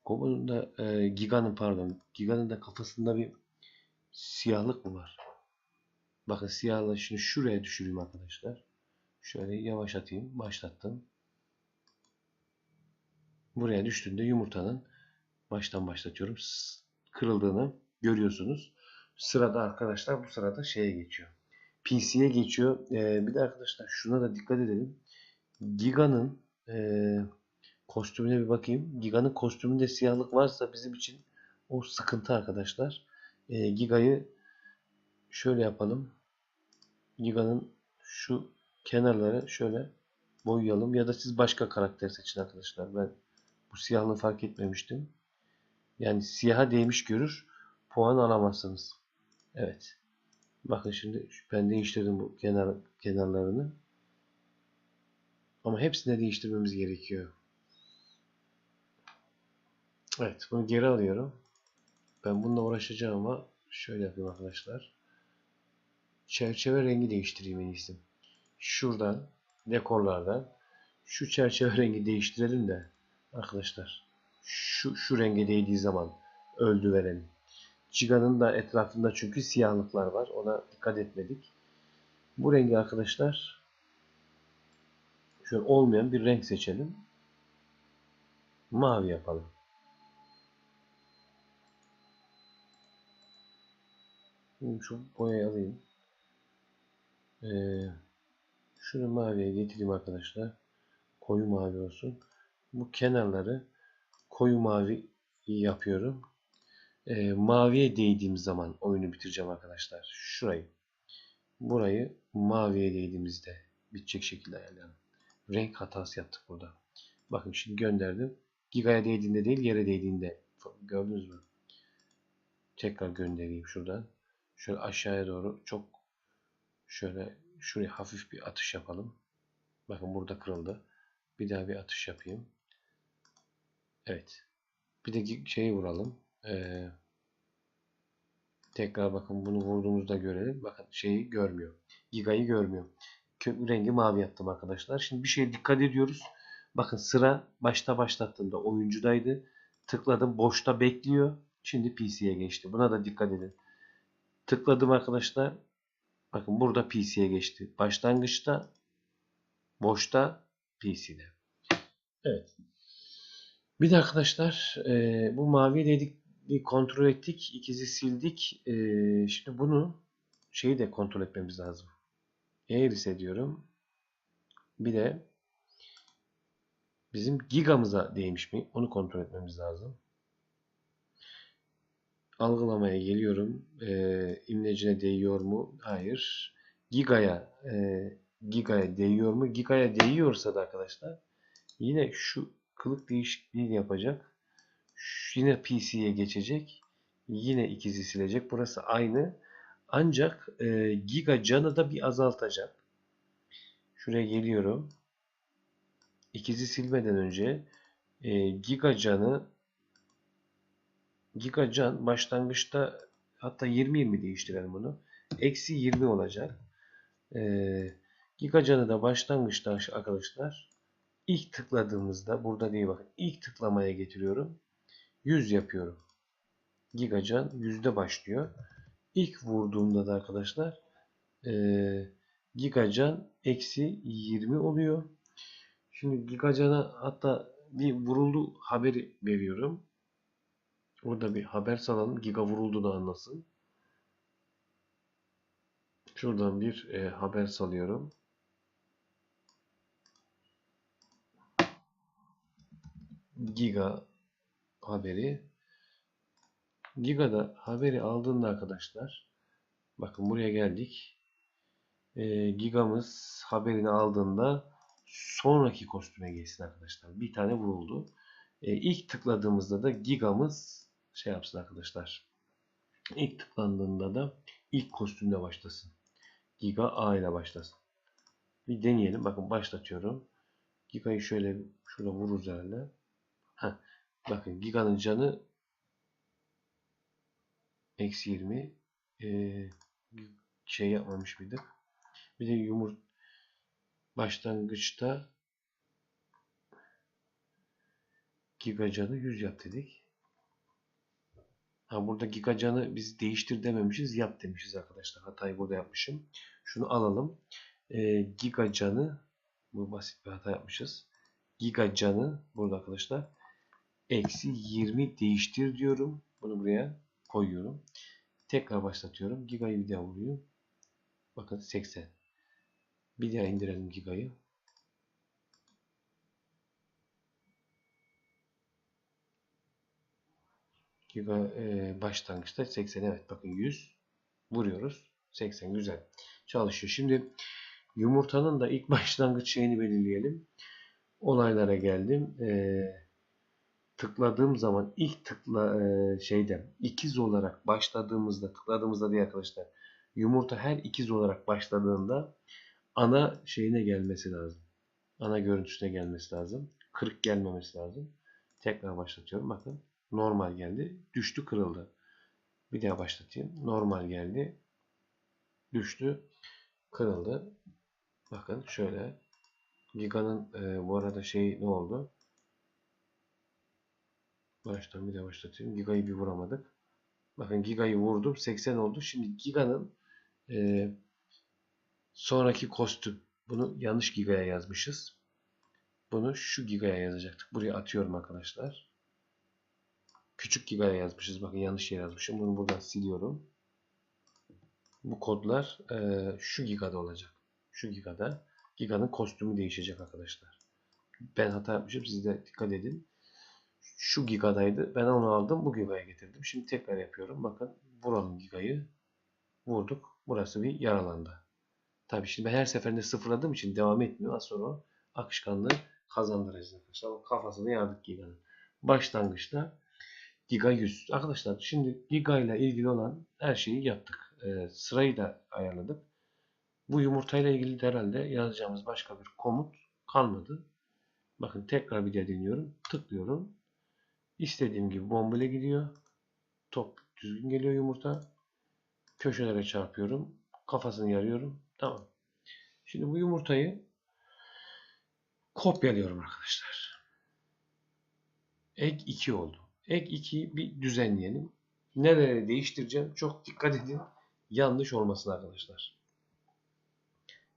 Google'un da Giga'nın da kafasında bir siyahlık mı var? Bakın siyahlığı şimdi şuraya düşüreyim arkadaşlar. Şöyle yavaşlatayım. Başlattım. Buraya düştüğünde yumurtanın baştan başlatıyorum. Kırıldığını görüyorsunuz. Sırada arkadaşlar, bu sırada şeye geçiyor. PC'ye geçiyor. Bir de arkadaşlar şuna da dikkat edelim. Giga'nın kostümüne bir bakayım. Giga'nın kostümünde siyahlık varsa bizim için o sıkıntı arkadaşlar. Giga'yı şöyle yapalım. Giga'nın şu kenarları şöyle boyayalım. Ya da siz başka karakter seçin arkadaşlar. Ben bu siyahlığı fark etmemiştim. Yani siyaha değmiş görür. Puan alamazsınız. Evet. Bakın şimdi ben değiştirdim bu kenarlarını. Ama hepsini değiştirmemiz gerekiyor. Evet, bunu geri alıyorum. Ben bununla uğraşacağım ama şöyle yapayım arkadaşlar. Çerçeve rengi değiştireyim en iyisi. Şuradan, dekorlardan şu çerçeve rengi değiştirelim de arkadaşlar. Şu renge değdiği zaman öldü verelim. Ciga'nın da etrafında çünkü siyahlıklar var. Ona dikkat etmedik. Bu rengi arkadaşlar şöyle olmayan bir renk seçelim. Mavi yapalım. Şimdi şu boyayı alayım. Şunu maviye getireyim arkadaşlar. Koyu mavi olsun. Bu kenarları koyu mavi yapıyorum. Maviye değdiğim zaman oyunu bitireceğim arkadaşlar. Burayı maviye değdiğimizde bitecek şekilde ayarlayalım. Renk hatası yaptık burada. Bakın şimdi gönderdim. Giga'ya değdiğinde değil, yere değdiğinde. Gördünüz mü? Tekrar göndereyim şuradan. Şöyle aşağıya doğru çok şöyle şuraya hafif bir atış yapalım. Bakın burada kırıldı. Bir daha bir atış yapayım. Evet. Bir de şeyi vuralım. Tekrar bakın bunu vurduğumuzda görelim. Bakın şeyi görmüyor. Giga'yı görmüyor. Köprü rengi mavi yaptım arkadaşlar. Şimdi bir şeye dikkat ediyoruz. Bakın sıra başta başlattığımda oyuncudaydı. Tıkladım, boşta bekliyor. Şimdi PC'ye geçti. Buna da dikkat edin. Tıkladım arkadaşlar. Bakın burada PC'ye geçti. Başlangıçta, boşta, PC'de. Evet. Bir de arkadaşlar bu maviye dedik, bir kontrol ettik. İkizi sildik. Şimdi bunu şeyi de kontrol etmemiz lazım. Eğrisi diyorum. Bir de bizim gigamıza değmiş mi? Onu kontrol etmemiz lazım. Algılamaya geliyorum. İmlecine değiyor mu? Hayır. Giga'ya değiyor mu? Giga'ya değiyorsa da arkadaşlar yine şu kılık değişikliğini yapacak. Yine PC'ye geçecek. Yine ikizi silecek. Burası aynı. Ancak Giga canı da bir azaltacak. Şuraya geliyorum. İkizi silmeden önce Giga can başlangıçta, hatta 20-20 değiştirelim bunu. Eksi 20 olacak. Giga canı da başlangıçta arkadaşlar ilk tıkladığımızda, burada değil bakın, ilk tıklamaya getiriyorum. 100 yapıyorum. Gigacan yüzde başlıyor. İlk vurduğumda da arkadaşlar Gigacan eksi 20 oluyor. Şimdi Gigacan'a hatta bir vuruldu haberi veriyorum. Burada bir haber salalım. Giga vuruldu da anlasın. Şuradan bir haber salıyorum. Giga haberi. Giga'da haberi aldığında arkadaşlar, bakın buraya geldik. Gigamız haberini aldığında sonraki kostüme geçsin arkadaşlar. Bir tane vuruldu. İlk tıkladığımızda da gigamız şey yapsın arkadaşlar. İlk tıklandığında da ilk kostümle başlasın. Giga A ile başlasın. Bir deneyelim. Bakın başlatıyorum. Giga'yı şöyle şurada vururuz herhalde. Heh. Bakın Giga'nın canı eksi 20. Şey yapmamış mıydık? Bir de başlangıçta Giga canı 100 yap dedik. Ha, burada Giga canı biz değiştir dememişiz. Yap demişiz arkadaşlar. Hatayı burada yapmışım. Şunu alalım. Giga canı, bu basit bir hata yapmışız. Giga canı burada arkadaşlar. Eksi 20 değiştir diyorum. Bunu buraya koyuyorum. Tekrar başlatıyorum. Giga'yı bir daha vuruyorum. Bakın 80. Bir daha indirelim Giga'yı. Giga başlangıçta 80. Evet bakın 100. Vuruyoruz. 80 güzel. Çalışıyor. Şimdi yumurtanın da ilk başlangıç şeyini belirleyelim. Olaylara geldim. Tıkladığım zaman ilk şeyde ikiz olarak tıkladığımızda diye arkadaşlar, yumurta her ikiz olarak başladığında ana şeyine gelmesi lazım. Ana görüntüsüne gelmesi lazım. Kırık gelmemesi lazım. Tekrar başlatıyorum. Bakın normal geldi. Düştü, kırıldı. Bir daha başlatayım. Normal geldi. Düştü, kırıldı. Bakın şöyle. Giga'nın bu arada şey ne oldu? Baştan bir daha başlatayım. Giga'yı bir vuramadık. Bakın Giga'yı vurdum. 80 oldu. Şimdi Giga'nın e, sonraki kostüm. Bunu yanlış Giga'ya yazmışız. Bunu şu Giga'ya yazacaktık. Buraya atıyorum arkadaşlar. Küçük Giga'ya yazmışız. Bakın yanlış yere yazmışım. Bunu buradan siliyorum. Bu kodlar şu Giga'da olacak. Şu Giga'da. Giga'nın kostümü değişecek arkadaşlar. Ben hata yapmışım. Siz de dikkat edin. Şu Giga'daydı. Ben onu aldım. Bu Giga'ya getirdim. Şimdi tekrar yapıyorum. Bakın vuralım Giga'yı. Vurduk. Burası bir yaralandı. Tabii şimdi ben her seferinde sıfırladığım için devam etmiyor. Az sonra o akışkanlığı kazandıracağız arkadaşlar. O kafasını yardık Giga'nın. Başlangıçta Giga 100. Arkadaşlar şimdi Giga ile ilgili olan her şeyi yaptık. Sırayı da ayarladık. Bu yumurtayla ilgili de herhalde yazacağımız başka bir komut kalmadı. Bakın tekrar bir de deniyorum. Tıklıyorum. İstediğim gibi bombele gidiyor. Top düzgün geliyor yumurta. Köşelere çarpıyorum. Kafasını yarıyorum. Tamam. Şimdi bu yumurtayı kopyalıyorum arkadaşlar. Ek 2 oldu. Ek 2'yi bir düzenleyelim. Nereye değiştireceğim? Çok dikkat edin. Yanlış olmasın arkadaşlar.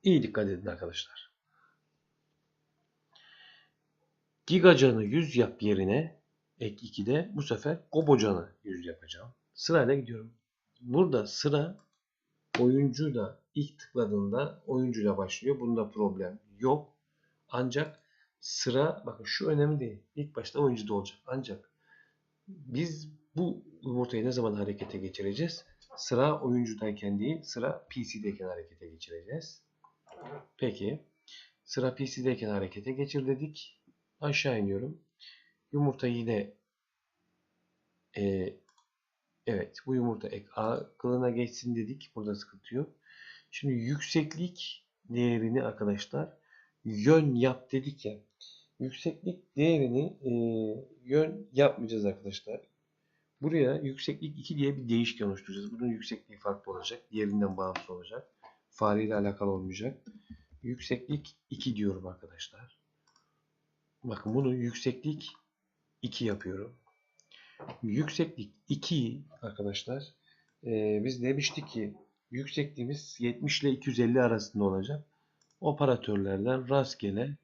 İyi dikkat edin arkadaşlar. Gigacan'ı 100 yap yerine ek 2'de bu sefer Gobocan'ı 100 yapacağım. Sırayla gidiyorum. Burada sıra oyuncuyla ilk tıkladığında oyuncuyla başlıyor. Bunda problem yok. Ancak sıra, bakın şu önemli değil. İlk başta oyuncuda olacak. Ancak biz bu yumurtayı ne zaman harekete geçireceğiz? Sıra oyuncudayken değil, sıra PC'deyken harekete geçireceğiz. Peki. Sıra PC'deyken harekete geçir dedik. Aşağı iniyorum. Yumurta yine evet, bu yumurta ek A kılığına geçsin dedik. Burada sıkıntı yok. Şimdi yükseklik değerini arkadaşlar yön yap dedik ya. Yükseklik değerini yön yapmayacağız arkadaşlar. Buraya yükseklik 2 diye bir değişken oluşturacağız. Bunun yüksekliği farklı olacak. Diğerinden bağımsız olacak. Fareyle alakalı olmayacak. Yükseklik 2 diyorum arkadaşlar. Bakın bunu yükseklik 2 yapıyorum. Yükseklik 2 arkadaşlar. Biz demiştik ki yüksekliğimiz 70 ile 250 arasında olacak. Operatörlerden rastgele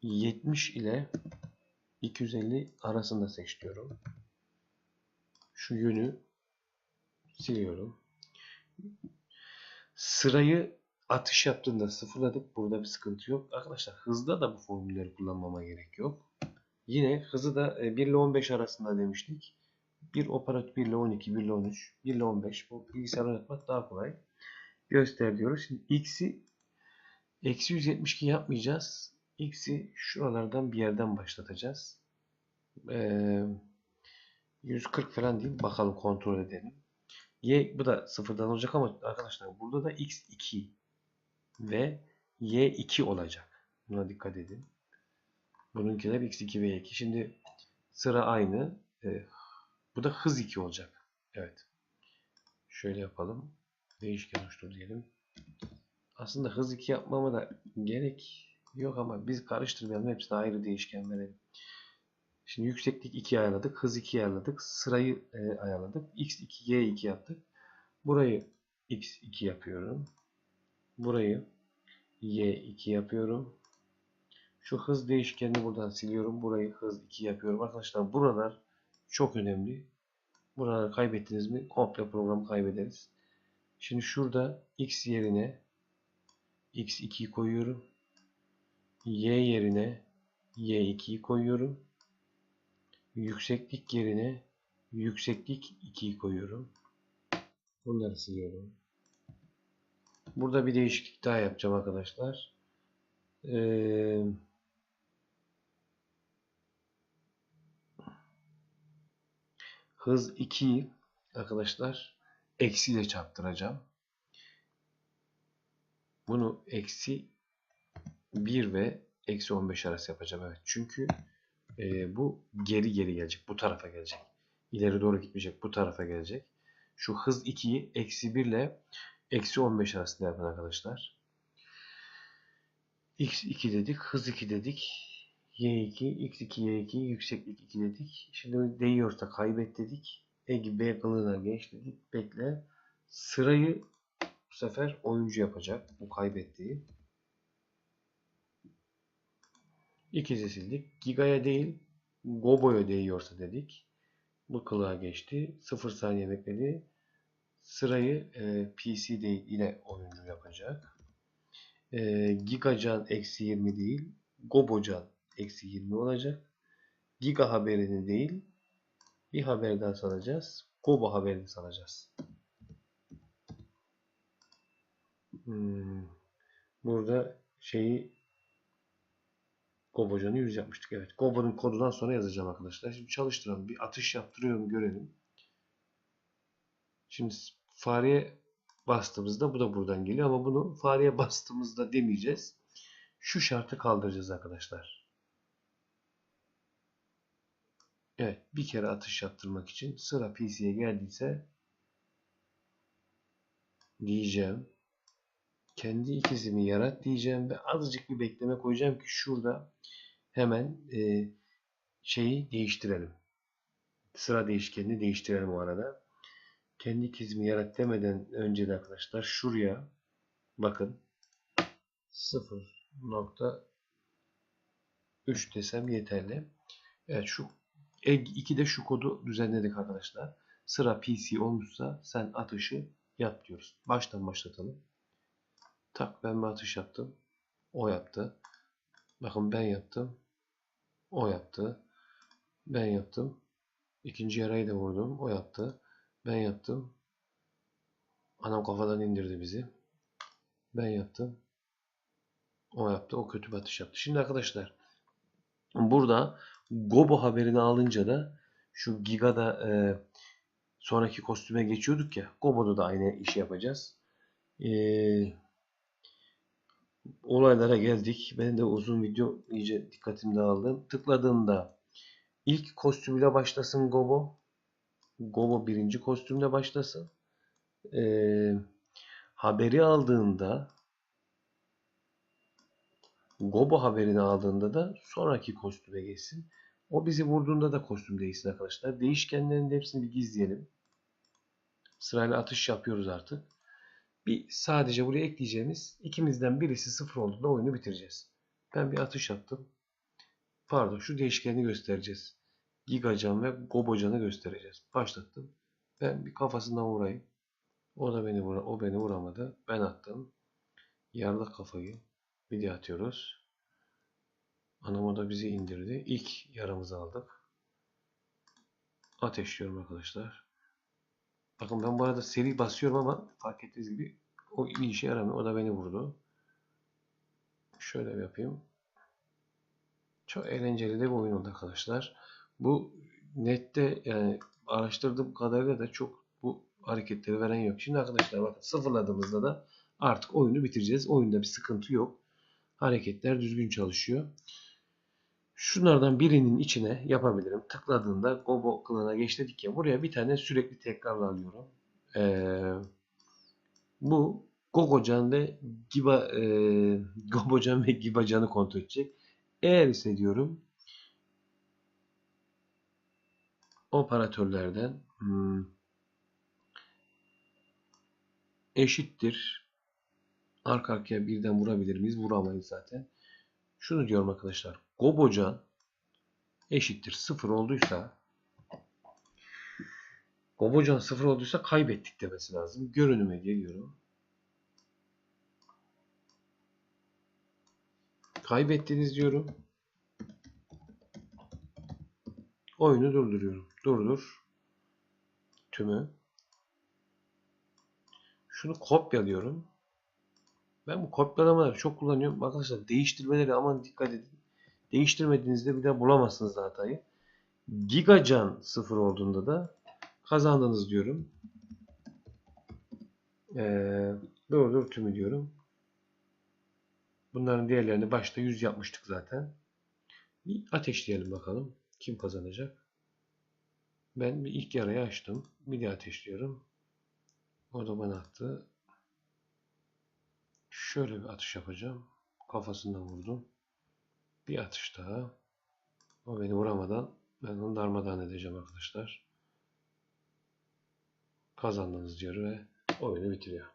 70 ile 250 arasında seç diyorum. Şu yönü siliyorum. Sırayı atış yaptığında sıfırladık. Burada bir sıkıntı yok. Arkadaşlar hızda da bu formülleri kullanmama gerek yok. Yine hızı da 1 ile 15 arasında demiştik. Bir operatör 1 ile 12, 1 ile 13, 1 ile 15. Bu bilgisayar oynatmak daha kolay. Göster diyoruz. Şimdi x'i eksi 172 yapmayacağız. X'i şuralardan bir yerden başlatacağız. 140 falan değil. Bakalım kontrol edelim. Y bu da sıfırdan olacak ama arkadaşlar burada da x2 ve y2 olacak. Buna dikkat edin. Bununkiler x2 ve y2. Şimdi sıra aynı. Bu da hız 2 olacak. Evet. Şöyle yapalım. Değişken oluştur diyelim. Aslında hız 2 yapmama da gerek yok ama biz karıştırmayalım. Hepsine ayrı değişken verelim. Şimdi yükseklik 2 ayarladık. Hız 2 ayarladık. Sırayı ayarladık. X2, Y2 yaptık. Burayı X2 yapıyorum. Burayı Y2 yapıyorum. Şu hız değişkenini buradan siliyorum. Burayı hız 2 yapıyorum. Arkadaşlar buralar çok önemli. Buraları kaybettiniz mi komple programı kaybederiz. Şimdi şurada X yerine X2'yi koyuyorum. Y yerine Y2'yi koyuyorum. Yükseklik yerine yükseklik 2'yi koyuyorum. Bunları siliyorum. Burada bir değişiklik daha yapacağım arkadaşlar. Hız 2'yi arkadaşlar eksi ile çarptıracağım. Bunu eksi 1 ve eksi 15 arası yapacağım. Evet. Çünkü bu geri gelecek. Bu tarafa gelecek. İleri doğru gitmeyecek. Bu tarafa gelecek. Şu hız 2'yi eksi 1 ile eksi 15 arasında yapın arkadaşlar. X2 dedik. Hız 2 dedik. Y2, X2, Y2, yükseklik 2 dedik. Şimdi değiyorsa kaybet dedik. B kılığına geç dedik. Bekle. Sırayı bu sefer oyuncu yapacak. Bu kaybettiği. İkizi sildik. Giga'ya değil Gobo'ya değiyorsa dedik. Bu kılığa geçti. 0 saniye bekledi. Sırayı PC değil ile oyuncu yapacak. Gigacan eksi 20 değil. Gobocan eksi 20 olacak. Giga haberini değil. Bir haber daha salacağız. Gobo haberini salacağız. Burada Gobocan'ı 100 yapmıştık. Evet. Gobo'nun kodundan sonra yazacağım arkadaşlar. Şimdi çalıştıralım. Bir atış yaptırıyorum görelim. Şimdi fareye bastığımızda bu da buradan geliyor ama bunu fareye bastığımızda demeyeceğiz. Şu şartı kaldıracağız arkadaşlar. Evet. Bir kere atış yaptırmak için sıra PC'ye geldiyse diyeceğim. Kendi ikizimi yarat diyeceğim ve azıcık bir bekleme koyacağım ki şurada hemen şeyi değiştirelim. Sıra değişkenini değiştirelim o arada. Kendi ikizimi yarat demeden önce de arkadaşlar şuraya bakın 0.3 desem yeterli. Evet şu EG2'de şu kodu düzenledik arkadaşlar. Sıra PC olmuşsa sen atışı yap diyoruz. Baştan başlatalım. Tak ben bir atış yaptım. O yaptı. Bakın ben yaptım. O yaptı. Ben yaptım. İkinci yarayı da vurdum. O yaptı. Ben yaptım. Anam kafadan indirdi bizi. Ben yaptım. O yaptı. O kötü bir atış yaptı. Şimdi arkadaşlar burada Gobo haberini alınca da şu Giga'da sonraki kostüme geçiyorduk ya. Gobo'da da aynı işi yapacağız. Olaylara geldik. Ben de uzun video iyice dikkatimi dağıldı. Tıkladığımda ilk kostümüyle başlasın Gobo. Gobo birinci kostümle başlasın. Haberi aldığında Gobo haberini aldığında da sonraki kostüme geçsin. O bizi vurduğunda da kostüm değişsin arkadaşlar. Değişkenlerin hepsini bir gizleyelim. Sırayla atış yapıyoruz artık. Bir sadece buraya ekleyeceğimiz ikimizden birisi 0 olduğunda oyunu bitireceğiz. Ben bir atış yaptım. Pardon şu değişkeni göstereceğiz. Gigacan ve Gobocan'ı göstereceğiz. Başlattım. Ben bir kafasından vurayım. O beni vuramadı. Ben attım. Yardık kafayı. Bir de atıyoruz. Anam da bizi indirdi. İlk yaramızı aldık. Ateşliyorum arkadaşlar. Bakın ben bu arada seri basıyorum ama fark ettiğiniz gibi o bir işe yaramıyor. O da beni vurdu. Şöyle yapayım. Çok eğlenceli de bir oyun oldu arkadaşlar. Bu nette yani araştırdığım kadarıyla da çok bu hareketleri veren yok. Şimdi arkadaşlar bakın sıfırladığımızda da artık oyunu bitireceğiz. Oyunda bir sıkıntı yok. Hareketler düzgün çalışıyor. Şunlardan birinin içine yapabilirim. Tıkladığında Gobo kılığına geç dedik ya. Buraya bir tane sürekli tekrarla alıyorum. Bu Gogocan ve Gobocan ve Gibacan'ı kontrol edecek. Eğer ise diyorum operatörlerden eşittir. Arka arkaya birden vurabilir miyiz? Vuramayız zaten. Şunu diyorum arkadaşlar. Gobocan eşittir 0 olduysa Gobocan 0 olduysa kaybettik demesi lazım. Görünüme geliyorum. Kaybettiniz diyorum. Oyunu durduruyorum. Durdur. Tümü. Şunu kopyalıyorum. Ben bu kopyalamaları çok kullanıyorum. Arkadaşlar değiştirmeleri aman dikkat edin. Değiştirmediğinizde bir daha bulamazsınız hatayı. Gigacan 0 olduğunda da kazandınız diyorum. Durdur tümü diyorum. Bunların diğerlerini başta 100 yapmıştık zaten. Bir ateşleyelim bakalım. Kim kazanacak? Ben bir ilk yarayı açtım. Bir de ateşliyorum. O da bana attı. Şöyle bir atış yapacağım. Kafasından vurdum. Bir atış daha. O beni vuramadan ben onu darmadağın edeceğim arkadaşlar. Kazandınız diyor ve oyunu bitiriyor.